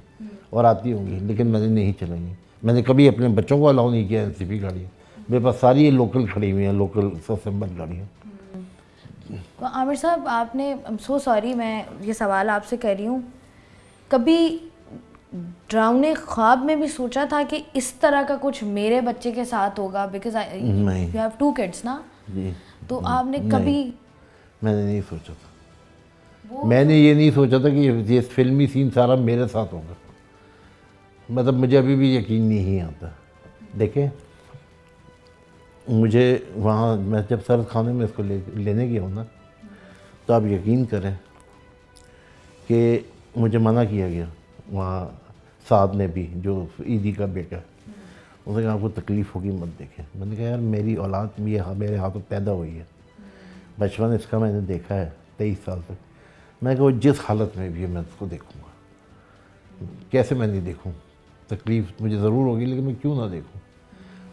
اور آتی ہوں گی, لیکن میں نے نہیں چلائی ہیں. میں نے کبھی اپنے بچوں کو الاؤ نہیں کیا NCP گاڑی. میرے پاس ساری یہ لوکل کھڑی ہوئی ہیں, لوکل سسٹمبل گاڑیاں. تو عامر صاحب آپ نے, I'm so sorry میں یہ سوال آپ سے کر رہی ہوں, کبھی ڈراؤنے خواب میں بھی سوچا تھا کہ اس طرح کا کچھ میرے بچے کے ساتھ ہوگا؟ بیکاز یو ہیو 2 kids نا, تو آپ نے کبھی, میں نے نہیں سوچا تھا. میں نے یہ نہیں سوچا تھا کہ یہ فلمی سین سارا میرے ساتھ ہوگا. مطلب مجھے ابھی بھی یقین نہیں آتا. دیکھیں مجھے وہاں, میں جب سرد خانے میں اس کو لینے گیا ہوں نا, تو آپ یقین کریں کہ مجھے منع کیا گیا وہاں. سعد نے بھی, جو عیدی کا بیٹا, اس نے کہا آپ کو تکلیف ہوگی مت دیکھیں. میں نے کہا یار میری اولاد یہ میرے ہاتھوں پیدا ہوئی ہے, بچپن اس کا میں نے دیکھا ہے 23 سال تک. میں نے کہا وہ جس حالت میں بھی ہے میں اس کو دیکھوں گا, کیسے میں نہیں دیکھوں. تکلیف مجھے ضرور ہوگی لیکن میں کیوں نہ دیکھوں.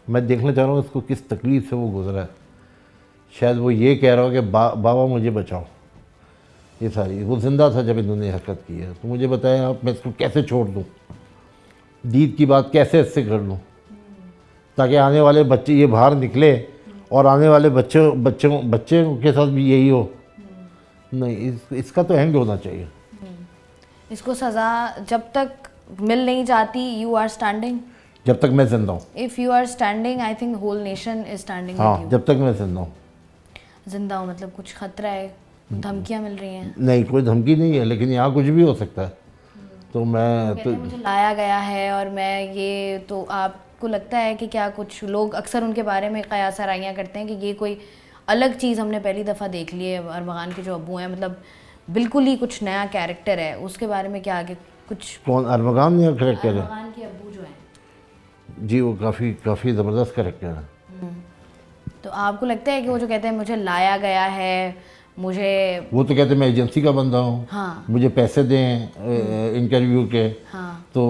میں دیکھنا چاہ رہا ہوں اس کو کس تکلیف سے وہ گزرا ہے. شاید وہ یہ کہہ رہا ہو کہ بابا مجھے بچاؤ. یہ ساری, وہ زندہ تھا جب انہوں نے حرکت کی ہے, تو مجھے بتایا آپ میں اس کو کیسے چھوڑ دوں, دید کی بات کیسے اس سے کر لوں, تاکہ آنے والے بچے یہ باہر نکلے اور آنے والے بچے کے ساتھ بھی یہی ہو. نہیں, اس کا تو اینڈ ہونا چاہیے. اس کو سزا جب تک مل نہیں جاتی, یو آر اسٹینڈنگ, جب تک میں زندہ ہوں. If you are standing I think whole nation is standing. ہاں, جب تک میں زندہ ہوں. زندہ ہوں مطلب کچھ خطرہ ہے, دھمکیاں مل رہی ہیں؟ نہیں, کوئی دھمکی نہیں ہے, لیکن یہاں کچھ بھی ہو سکتا ہے. تو میں تو مجھے لایا گیا ہے اور میں یہ, تو آپ کو لگتا ہے کہ کیا کچھ لوگ اکثر ان کے بارے میں قیاس آرائیاں کرتے ہیں کہ یہ کوئی الگ چیز ہم نے پہلی دفعہ دیکھ لی ہے, ارمغان کے جو ابو ہیں مطلب بالکل ہی کچھ نیا کیریکٹر ہے, اس کے بارے میں کیا آگے کچھ؟ کون ارمغان نیا کریکٹر ہے؟ ارمغان کے ابو جو ہیں. جی وہ کافی زبردست کریکٹر ہے. تو آپ کو لگتا ہے کہ وہ جو کہتے ہیں مجھے لایا گیا ہے, مجھے, وہ تو کہتے ہیں میں ایجنسی کا بندہ ہوں, مجھے پیسے دیں انٹرویو کے, تو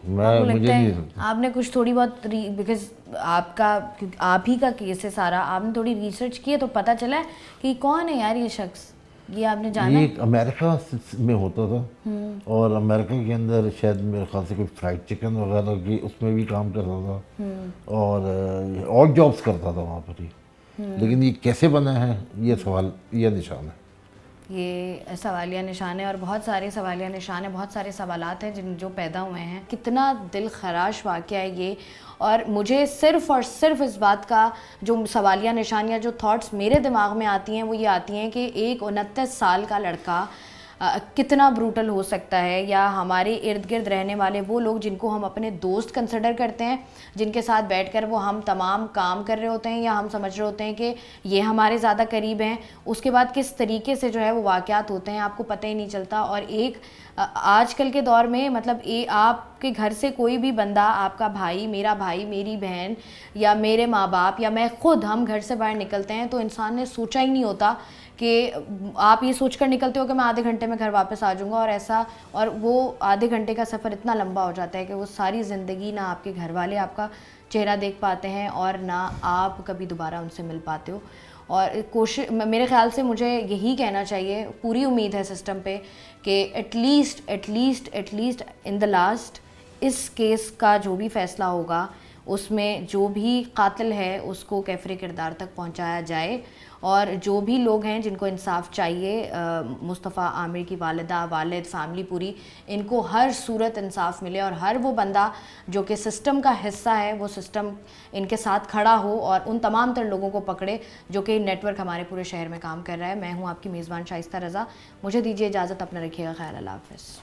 مجھے نہیں. آپ نے کچھ تھوڑی بہت, بیکاز آپ ہی کا کیس ہے سارا, آپ نے تھوڑی ریسرچ کی ہے تو پتہ چلا ہے کہ کون ہے یار یہ شخص, یہ آپ نے جانا؟ یہ امریکہ میں ہوتا تھا, اور امریکہ کے اندر شاید میرے خیال سے کوئی فرائڈ چکن وغیرہ کی اس میں بھی کام کرتا تھا, اور جابس کرتا تھا وہاں پر ہی. لیکن یہ کیسے بنا ہے یہ سوال, یہ نشان ہے, یہ سوالیہ نشان ہے, اور بہت سارے سوالیہ نشان ہیں, بہت سارے سوالات ہیں جو پیدا ہوئے ہیں. کتنا دل خراش واقعہ ہے یہ, اور مجھے صرف اور صرف اس بات کا جو سوالیہ نشان یا جو تھاٹس میرے دماغ میں آتی ہیں وہ یہ آتی ہیں کہ ایک 29 سال کا لڑکا کتنا بروٹل ہو سکتا ہے, یا ہمارے ارد گرد رہنے والے وہ لوگ جن کو ہم اپنے دوست کنسیڈر کرتے ہیں, جن کے ساتھ بیٹھ کر وہ ہم تمام کام کر رہے ہوتے ہیں یا ہم سمجھ رہے ہوتے ہیں کہ یہ ہمارے زیادہ قریب ہیں, اس کے بعد کس طریقے سے جو ہے وہ واقعات ہوتے ہیں آپ کو پتہ ہی نہیں چلتا. اور ایک آج کل کے دور میں مطلب آپ کے گھر سے کوئی بھی بندہ, آپ کا بھائی, میری بہن, یا میرے ماں باپ, یا میں خود, ہم گھر سے باہر نکلتے ہیں تو انسان نے سوچا ہی نہیں ہوتا کہ آپ یہ سوچ کر نکلتے ہو کہ میں آدھے گھنٹے میں گھر واپس آ جاؤں گا, اور ایسا, اور وہ آدھے گھنٹے کا سفر اتنا لمبا ہو جاتا ہے کہ وہ ساری زندگی نہ آپ کے گھر والے آپ کا چہرہ دیکھ پاتے ہیں اور نہ آپ کبھی دوبارہ ان سے مل پاتے ہو. اور کوشش, میرے خیال سے مجھے یہی کہنا چاہیے, پوری امید ہے سسٹم پہ کہ at least in the last اس کیس کا جو بھی فیصلہ ہوگا اس میں جو بھی قاتل ہے اس کو کیفر کردار تک پہنچایا جائے, اور جو بھی لوگ ہیں جن کو انصاف چاہیے, مصطفیٰ عامر کی والدہ, والد, فیملی پوری, ان کو ہر صورت انصاف ملے, اور ہر وہ بندہ جو کہ سسٹم کا حصہ ہے وہ سسٹم ان کے ساتھ کھڑا ہو اور ان تمام تر لوگوں کو پکڑے جو کہ نیٹ ورک ہمارے پورے شہر میں کام کر رہا ہے. میں ہوں آپ کی میزبان شائستہ رضا, مجھے دیجیے اجازت, اپنا رکھیے گا خیال, اللہ حافظ.